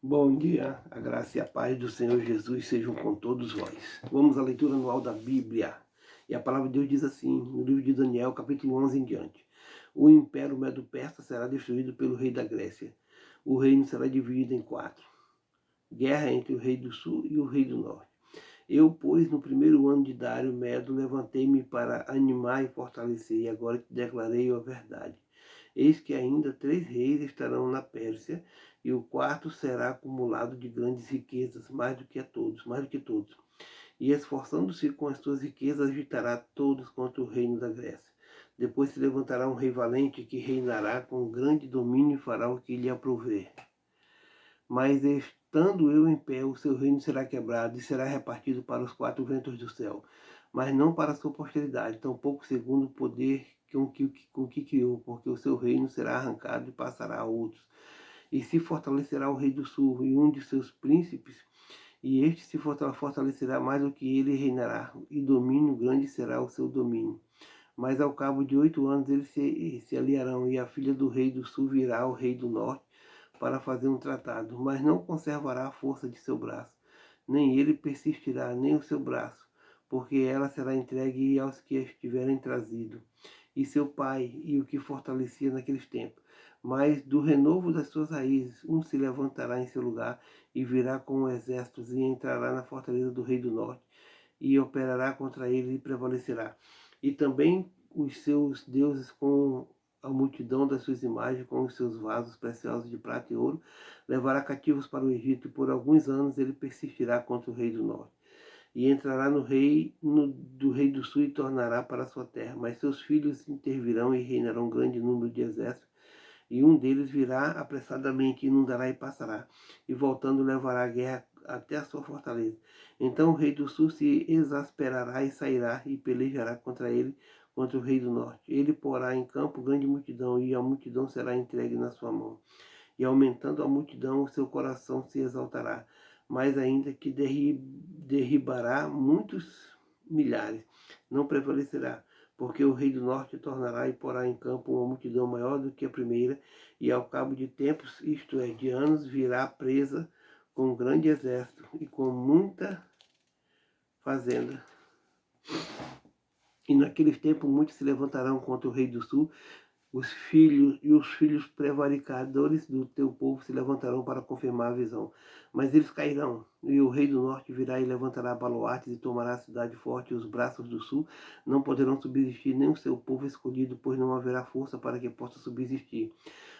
Bom dia, a graça e a paz do Senhor Jesus sejam com todos vós. Vamos à leitura anual da Bíblia. E a palavra de Deus diz assim, no livro de Daniel, capítulo 11 em diante. O império Medo-Persa será destruído pelo rei da Grécia. O reino será dividido em 4. Guerra entre o rei do sul e o rei do norte. Eu, pois, no primeiro ano de Dário Medo, levantei-me para animar e fortalecer, e agora te declarei a verdade. Eis que ainda 3 reis estarão na Pérsia, e o quarto será acumulado de grandes riquezas, mais do que todos. E esforçando-se com as suas riquezas, agitará todos contra o reino da Grécia. Depois se levantará um rei valente que reinará com grande domínio e fará o que lhe aprouver. Mas estando eu em pé, o seu reino será quebrado e será repartido para os 4 ventos do céu, mas não para a sua posteridade, tampouco segundo o poder com que criou, porque o seu reino será arrancado e passará a outros. E se fortalecerá o rei do sul e um de seus príncipes, e este se fortalecerá mais do que ele reinará, e domínio grande será o seu domínio. Mas ao cabo de 8 anos eles se aliarão, e a filha do rei do sul virá ao rei do norte, para fazer um tratado, mas não conservará a força de seu braço, nem ele persistirá, nem o seu braço, porque ela será entregue aos que a tiverem trazido, e seu pai, e o que fortalecia naqueles tempos. Mas do renovo das suas raízes, um se levantará em seu lugar, e virá com exércitos, e entrará na fortaleza do rei do norte, e operará contra ele e prevalecerá. E também os seus deuses com a multidão das suas imagens, com os seus vasos preciosos de prata e ouro, levará cativos para o Egito, e por alguns anos ele persistirá contra o rei do norte. E entrará do rei do sul e tornará para a sua terra. Mas seus filhos intervirão e reinarão um grande número de exércitos, e um deles virá apressadamente, inundará e passará, e voltando levará a guerra até a sua fortaleza. Então o rei do sul se exasperará e sairá e pelejará contra ele, contra o rei do norte. Ele porá em campo grande multidão, e a multidão será entregue na sua mão. E aumentando a multidão, o seu coração se exaltará, mais ainda que derribará muitos milhares, não prevalecerá, porque o rei do norte tornará e porá em campo uma multidão maior do que a primeira, e ao cabo de tempos, isto é, de anos, virá presa com um grande exército e com muita fazenda. E naqueles tempos muitos se levantarão contra o rei do sul, os filhos prevaricadores do teu povo se levantarão para confirmar a visão. Mas eles cairão, e o rei do norte virá e levantará baluartes e tomará a cidade forte, e os braços do sul não poderão subsistir, nem o seu povo escolhido, pois não haverá força para que possa subsistir.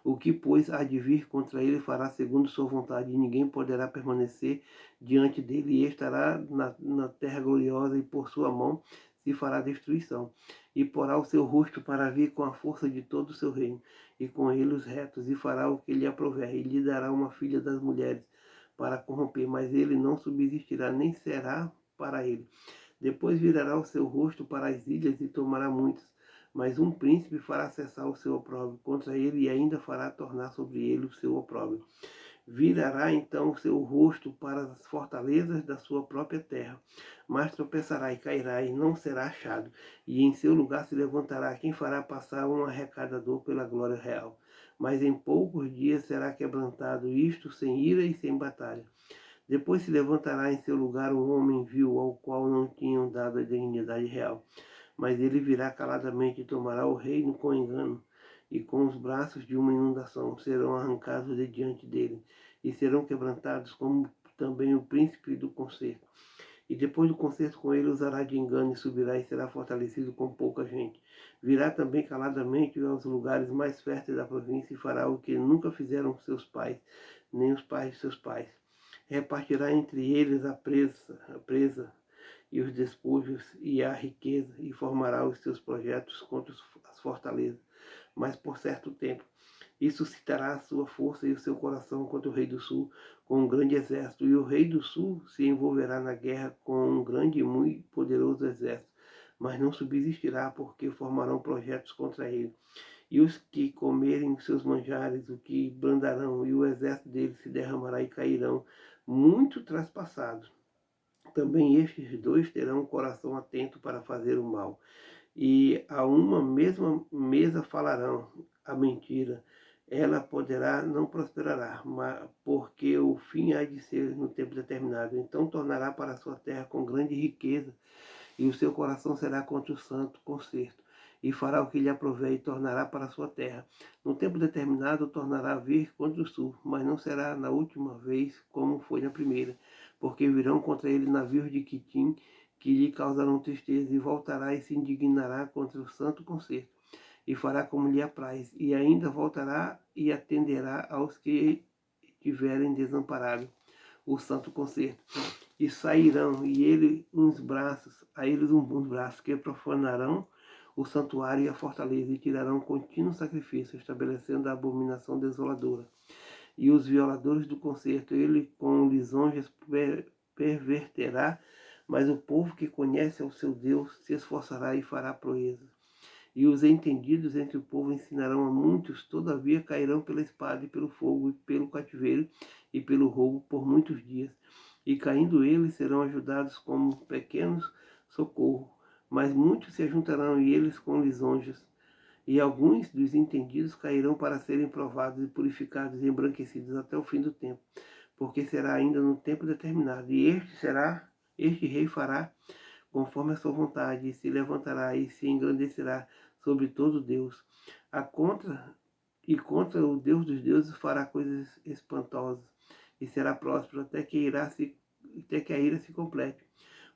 O que, pois, há de vir contra ele fará segundo sua vontade, e ninguém poderá permanecer diante dele, e estará na terra gloriosa, e por sua mão se fará destruição, e porá o seu rosto para vir com a força de todo o seu reino, e com ele os retos, e fará o que lhe aprouver, e lhe dará uma filha das mulheres para corromper, mas ele não subsistirá, nem será para ele. Depois virará o seu rosto para as ilhas e tomará muitas, mas um príncipe fará cessar o seu opróbrio contra ele, e ainda fará tornar sobre ele o seu opróbrio. Virará então o seu rosto para as fortalezas da sua própria terra, mas tropeçará e cairá e não será achado, e em seu lugar se levantará quem fará passar um arrecadador pela glória real. Mas em poucos dias será quebrantado, isto sem ira e sem batalha. Depois se levantará em seu lugar um homem vil, ao qual não tinham dado a dignidade real. Mas ele virá caladamente e tomará o reino com engano, e com os braços de uma inundação serão arrancados de diante dele, e serão quebrantados, como também o príncipe do concerto. E depois do concerto com ele usará de engano, e subirá e será fortalecido com pouca gente. Virá também caladamente aos lugares mais férteis da província, e fará o que nunca fizeram seus pais, nem os pais de seus pais. Repartirá entre eles a presa e os despojos e a riqueza, e formará os seus projetos contra as fortalezas, mas por certo tempo. E suscitará a sua força e o seu coração contra o rei do sul, com um grande exército, e o rei do sul se envolverá na guerra com um grande e muito poderoso exército, mas não subsistirá, porque formarão projetos contra ele. E os que comerem os seus manjares, o que brandarão, e o exército dele se derramará e cairão, muito traspassados. Também estes dois terão um coração atento para fazer o mal, e a uma mesma mesa falarão a mentira. ela poderá não prosperará, porque o fim há de ser no tempo determinado. Então tornará para a sua terra com grande riqueza, e o seu coração será contra o santo concerto, e fará o que lhe aprover, e tornará para a sua terra. No tempo determinado tornará a vir contra o sul, mas não será na última vez como foi na primeira, porque virão contra ele navios de Quitim, que lhe causarão tristeza, e voltará e se indignará contra o santo concerto, e fará como lhe apraz, e ainda voltará e atenderá aos que tiverem desamparado o santo concerto. E sairão, e ele uns braços, a eles uns braços, que profanarão o santuário e a fortaleza, e tirarão contínuo sacrifício, estabelecendo a abominação desoladora. E os violadores do concerto, ele com lisonjas perverterá, mas o povo que conhece ao seu Deus se esforçará e fará proezas. E os entendidos entre o povo ensinarão a muitos, todavia cairão pela espada e pelo fogo, e pelo cativeiro e pelo roubo por muitos dias. E caindo eles serão ajudados como pequenos socorro. Mas muitos se ajuntarão e eles com lisonjas. E alguns dos entendidos cairão para serem provados e purificados e embranquecidos até o fim do tempo, porque será ainda no tempo determinado. E este rei fará conforme a sua vontade, e se levantará e se engrandecerá sobre todo Deus. Contra o Deus dos deuses fará coisas espantosas, e será próspero até que a ira se complete,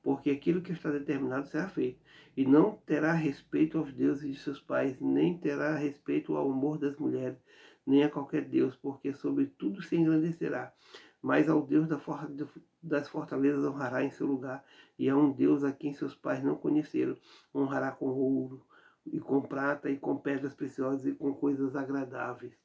porque aquilo que está determinado será feito. E não terá respeito aos deuses de seus pais, nem terá respeito ao amor das mulheres, nem a qualquer Deus, porque sobre tudo se engrandecerá. Mas ao Deus das fortalezas honrará em seu lugar, e a um Deus a quem seus pais não conheceram, honrará com ouro, e com prata, e com pedras preciosas, e com coisas agradáveis.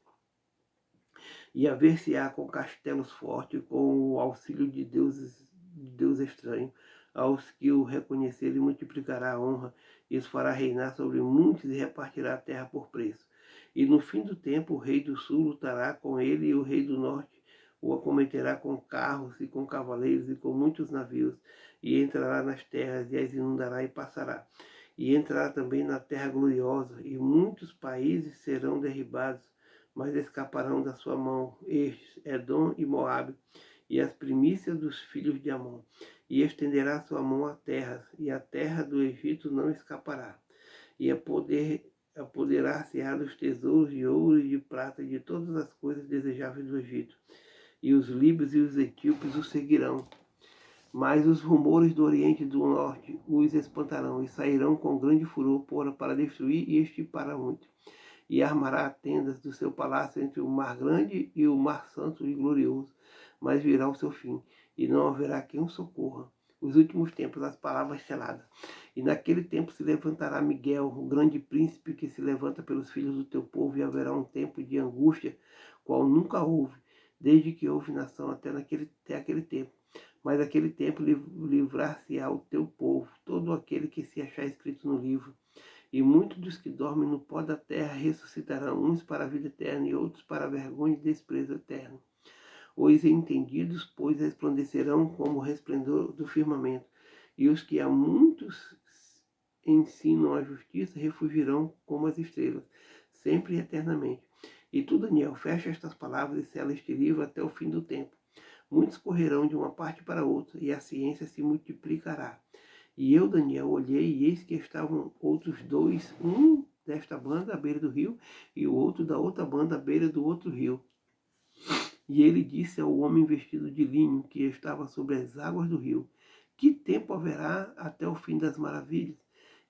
E haver-se-á com castelos fortes, com o auxílio de Deus estranho. Aos que o reconhecerem multiplicará a honra, e os fará reinar sobre muitos, e repartirá a terra por preço. E no fim do tempo o rei do sul lutará com ele, e o rei do norte o acometerá com carros e com cavaleiros e com muitos navios, e entrará nas terras, e as inundará e passará. E entrará também na terra gloriosa, e muitos países serão derribados, mas escaparão da sua mão estes, Edom e Moabe, e as primícias dos filhos de Amon. E estenderá sua mão à terra, e a terra do Egito não escapará. E apoderar-se-á dos tesouros de ouro e de prata, e de todas as coisas desejáveis do Egito. E os líbios e os etíopes o seguirão. Mas os rumores do Oriente e do Norte os espantarão, e sairão com grande furor para destruir e extirpar muito. E armará tendas do seu palácio entre o mar grande e o mar santo e glorioso. Mas virá o seu fim, e não haverá quem o socorra. Os últimos tempos, as palavras seladas. E naquele tempo se levantará Miguel, o grande príncipe que se levanta pelos filhos do teu povo, e haverá um tempo de angústia, qual nunca houve, desde que houve nação até aquele tempo. Mas aquele tempo livrar-se-á o teu povo, todo aquele que se achar escrito no livro. E muitos dos que dormem no pó da terra ressuscitarão, uns para a vida eterna e outros para a vergonha e desprezo eterno. Os entendidos, pois, resplandecerão como o resplendor do firmamento, e os que a muitos ensinam a justiça refugirão como as estrelas, sempre e eternamente. E tu, Daniel, fecha estas palavras e sela este livro até o fim do tempo. Muitos correrão de uma parte para outra, e a ciência se multiplicará. E eu, Daniel, olhei, e eis que estavam outros dois, um desta banda à beira do rio, e o outro da outra banda à beira do outro rio. E ele disse ao homem vestido de linho, que estava sobre as águas do rio: que tempo haverá até o fim das maravilhas?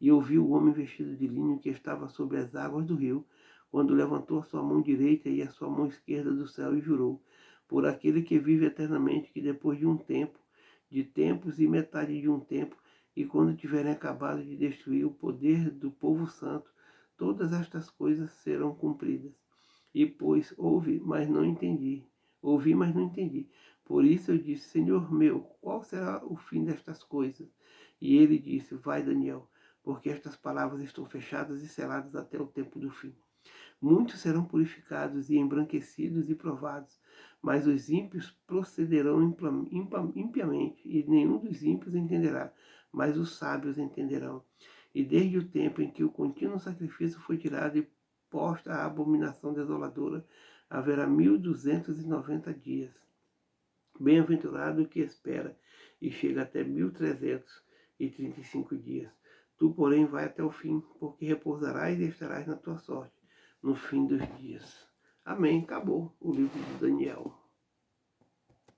E ouvi o homem vestido de linho, que estava sobre as águas do rio, quando levantou a sua mão direita e a sua mão esquerda do céu, e jurou: por aquele que vive eternamente, que depois de um tempo, de tempos e metade de um tempo, e quando tiverem acabado de destruir o poder do povo santo, todas estas coisas serão cumpridas. E pois ouvi, mas não entendi. Ouvi, mas não entendi. Por isso eu disse: Senhor meu, qual será o fim destas coisas? E ele disse: vai, Daniel, porque estas palavras estão fechadas e seladas até o tempo do fim. Muitos serão purificados e embranquecidos e provados, mas os ímpios procederão impiamente, e nenhum dos ímpios entenderá, mas os sábios entenderão. E desde o tempo em que o contínuo sacrifício foi tirado e posta a abominação desoladora, haverá 1290 dias. Bem-aventurado o que espera e chega até 1335 dias. Tu, porém, vai até o fim, porque repousarás e estarás na tua sorte, no fim dos dias. Amém. Acabou o livro de Daniel.